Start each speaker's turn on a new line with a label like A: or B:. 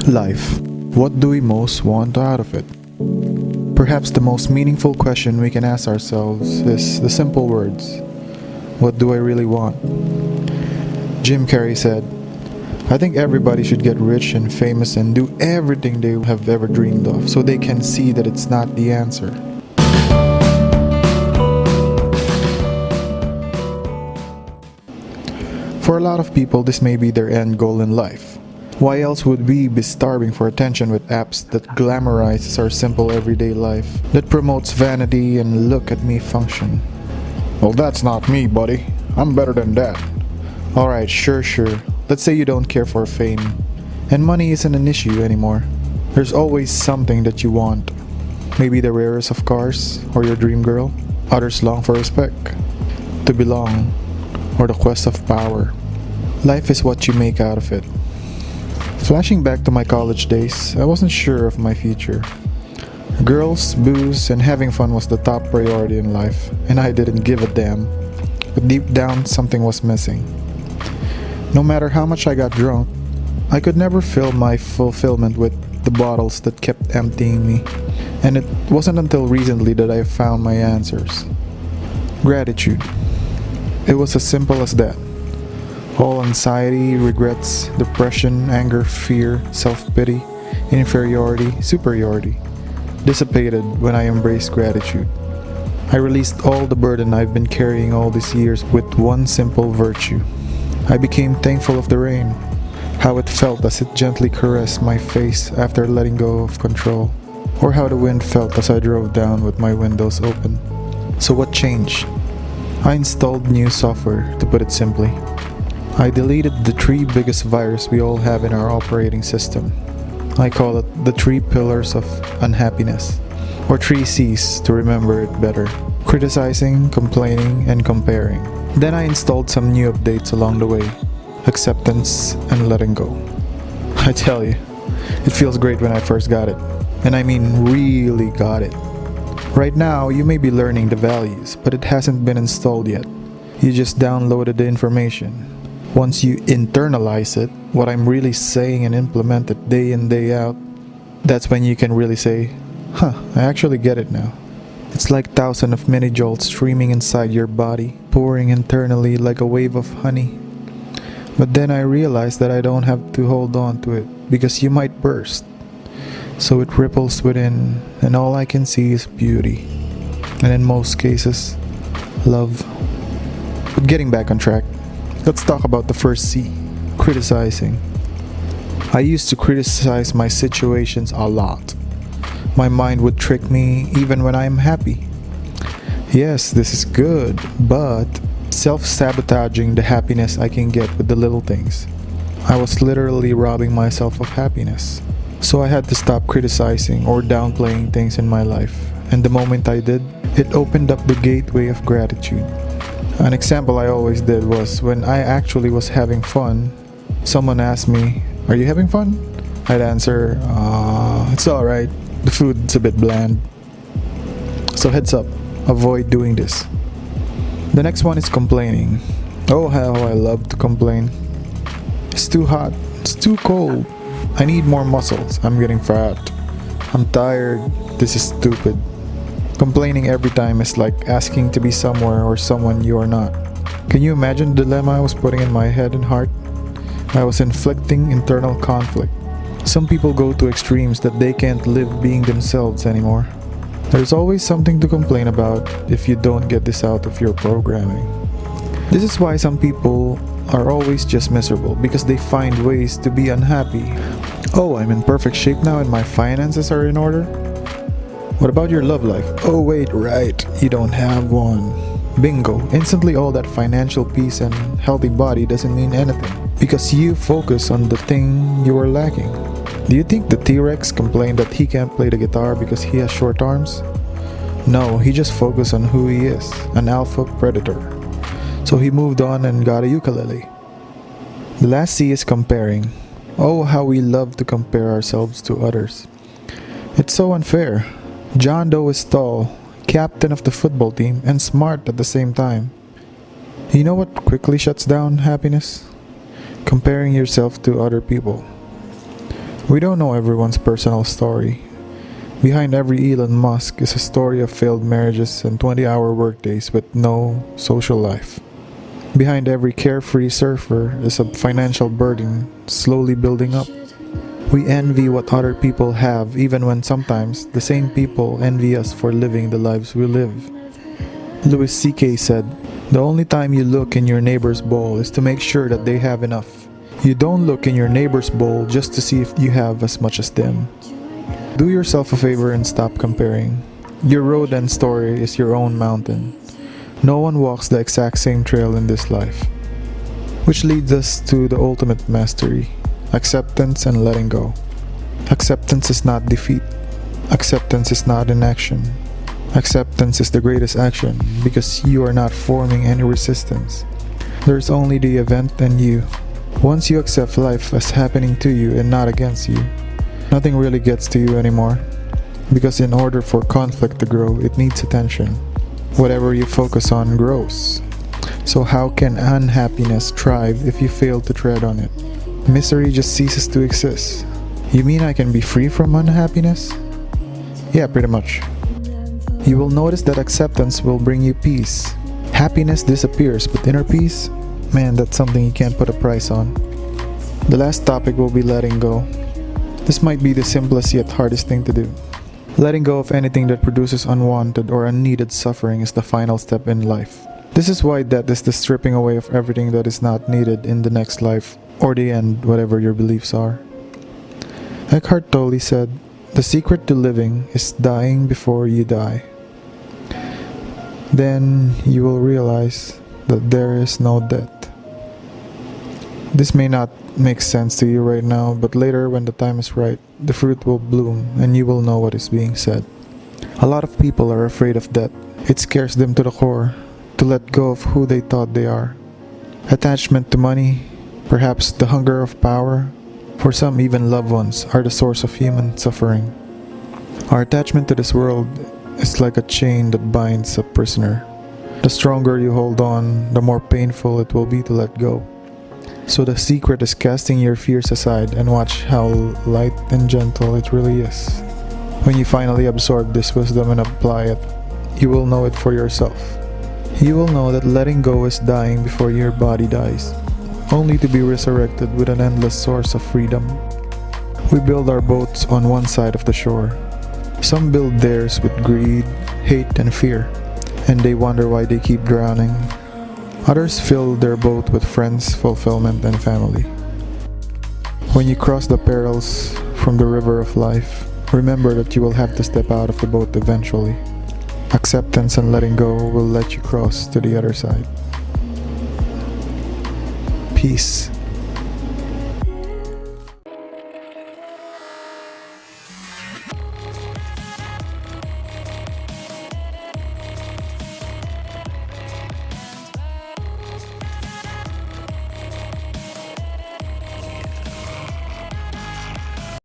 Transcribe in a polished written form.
A: Life. What do we most want out of it? Perhaps the most meaningful question we can ask ourselves is the simple words, what do I really want? Jim Carrey said, I think everybody should get rich and famous and do everything they have ever dreamed of so they can see that it's not the answer. For a lot of people, this may be their end goal in life. Why else would we be starving for attention with apps that glamorizes our simple everyday life, that promotes vanity and look at me function? Well, that's not me, buddy. I'm better than that. Alright, sure. Let's say you don't care for fame, and money isn't an issue anymore. There's always something that you want. Maybe the rarest of cars, or your dream girl. Others long for respect, to belong, or the quest of power. Life is what you make out of it. Flashing back to my college days, I wasn't sure of my future. Girls, booze, and having fun was the top priority in life, and I didn't give a damn. But deep down, something was missing. No matter how much I got drunk, I could never fill my fulfillment with the bottles that kept emptying me. And it wasn't until recently that I found my answers. Gratitude. It was as simple as that. All anxiety, regrets, depression, anger, fear, self-pity, inferiority, superiority dissipated when I embraced gratitude. I released all the burden I've been carrying all these years with one simple virtue. I became thankful of the rain, how it felt as it gently caressed my face after letting go of control, or how the wind felt as I drove down with my windows open. So what changed? I installed new software, to put it simply. I deleted the 3 biggest viruses we all have in our operating system. I call it the 3 pillars of unhappiness, or 3 C's to remember it better: criticizing, complaining, and comparing. Then I installed some new updates along the way: acceptance and letting go. I tell you, it feels great when I first got it. And I mean really got it. Right now, you may be learning the values, but it hasn't been installed yet. You just downloaded the information. Once you internalize it, what I'm really saying, and implement it day in, day out, that's when you can really say, I actually get it now. It's like thousands of mini jolts streaming inside your body, pouring internally like a wave of honey. But then I realized that I don't have to hold on to it, because you might burst. So it ripples within, and all I can see is beauty. And in most cases, love. But getting back on track, let's talk about the first C, criticizing. I used to criticize my situations a lot. My mind would trick me even when I'm happy. Yes, this is good, but self-sabotaging the happiness I can get with the little things. I was literally robbing myself of happiness. So I had to stop criticizing or downplaying things in my life. And the moment I did, it opened up the gateway of gratitude. An example I always did was when I actually was having fun, someone asked me, "Are you having fun?" I'd answer, "It's alright, the food's a bit bland." So heads up, avoid doing this. The next one is complaining. Oh, how I love to complain. It's too hot, it's too cold, I need more muscles, I'm getting fat, I'm tired, this is stupid. Complaining every time is like asking to be somewhere or someone you are not. Can you imagine the dilemma I was putting in my head and heart? I was inflicting internal conflict. Some people go to extremes that they can't live being themselves anymore. There's always something to complain about if you don't get this out of your programming. This is why some people are always just miserable, because they find ways to be unhappy. Oh, I'm in perfect shape now and my finances are in order. What about your love life? Oh wait, right, you don't have one. Bingo, instantly all that financial peace and healthy body doesn't mean anything, because you focus on the thing you are lacking. Do you think the T-Rex complained that he can't play the guitar because he has short arms? No, he just focused on who he is, an alpha predator. So he moved on and got a ukulele. The last C is comparing. Oh, how we love to compare ourselves to others. It's so unfair. John Doe is tall, captain of the football team, and smart at the same time. You know what quickly shuts down happiness? Comparing yourself to other people. We don't know everyone's personal story. Behind every Elon Musk is a story of failed marriages and 20-hour workdays with no social life. Behind every carefree surfer is a financial burden slowly building up. We envy what other people have even when sometimes the same people envy us for living the lives we live. Louis C.K. said, "The only time you look in your neighbor's bowl is to make sure that they have enough. You don't look in your neighbor's bowl just to see if you have as much as them." Do yourself a favor and stop comparing. Your road and story is your own mountain. No one walks the exact same trail in this life. Which leads us to the ultimate mastery, acceptance and letting go. Acceptance is not defeat. Acceptance is not inaction. Acceptance is the greatest action because you are not forming any resistance. There's only the event and you. Once you accept life as happening to you and not against you, nothing really gets to you anymore. Because in order for conflict to grow, it needs attention. Whatever you focus on grows. So how can unhappiness thrive if you fail to tread on it? Misery just ceases to exist. You mean I can be free from unhappiness? Yeah, pretty much. You will notice that acceptance will bring you peace. Happiness disappears, but inner peace? Man, that's something you can't put a price on. The last topic will be letting go. This might be the simplest yet hardest thing to do. Letting go of anything that produces unwanted or unneeded suffering is the final step in life. This is why death is the stripping away of everything that is not needed in the next life, or the end, whatever your beliefs are. Eckhart Tolle said, "The secret to living is dying before you die. Then you will realize that there is no death." This may not make sense to you right now, but later when the time is right, the fruit will bloom and you will know what is being said. A lot of people are afraid of death. It scares them to the core, to let go of who they thought they are. Attachment to money, perhaps the hunger of power, for some even loved ones, are the source of human suffering. Our attachment to this world is like a chain that binds a prisoner. The stronger you hold on, the more painful it will be to let go. So the secret is casting your fears aside and watch how light and gentle it really is. When you finally absorb this wisdom and apply it, you will know it for yourself. You will know that letting go is dying before your body dies, only to be resurrected with an endless source of freedom. We build our boats on one side of the shore. Some build theirs with greed, hate, and fear, and they wonder why they keep drowning. Others fill their boat with friends, fulfillment, and family. When you cross the perils from the river of life, remember that you will have to step out of the boat eventually. Acceptance and letting go will let you cross to the other side. Peace.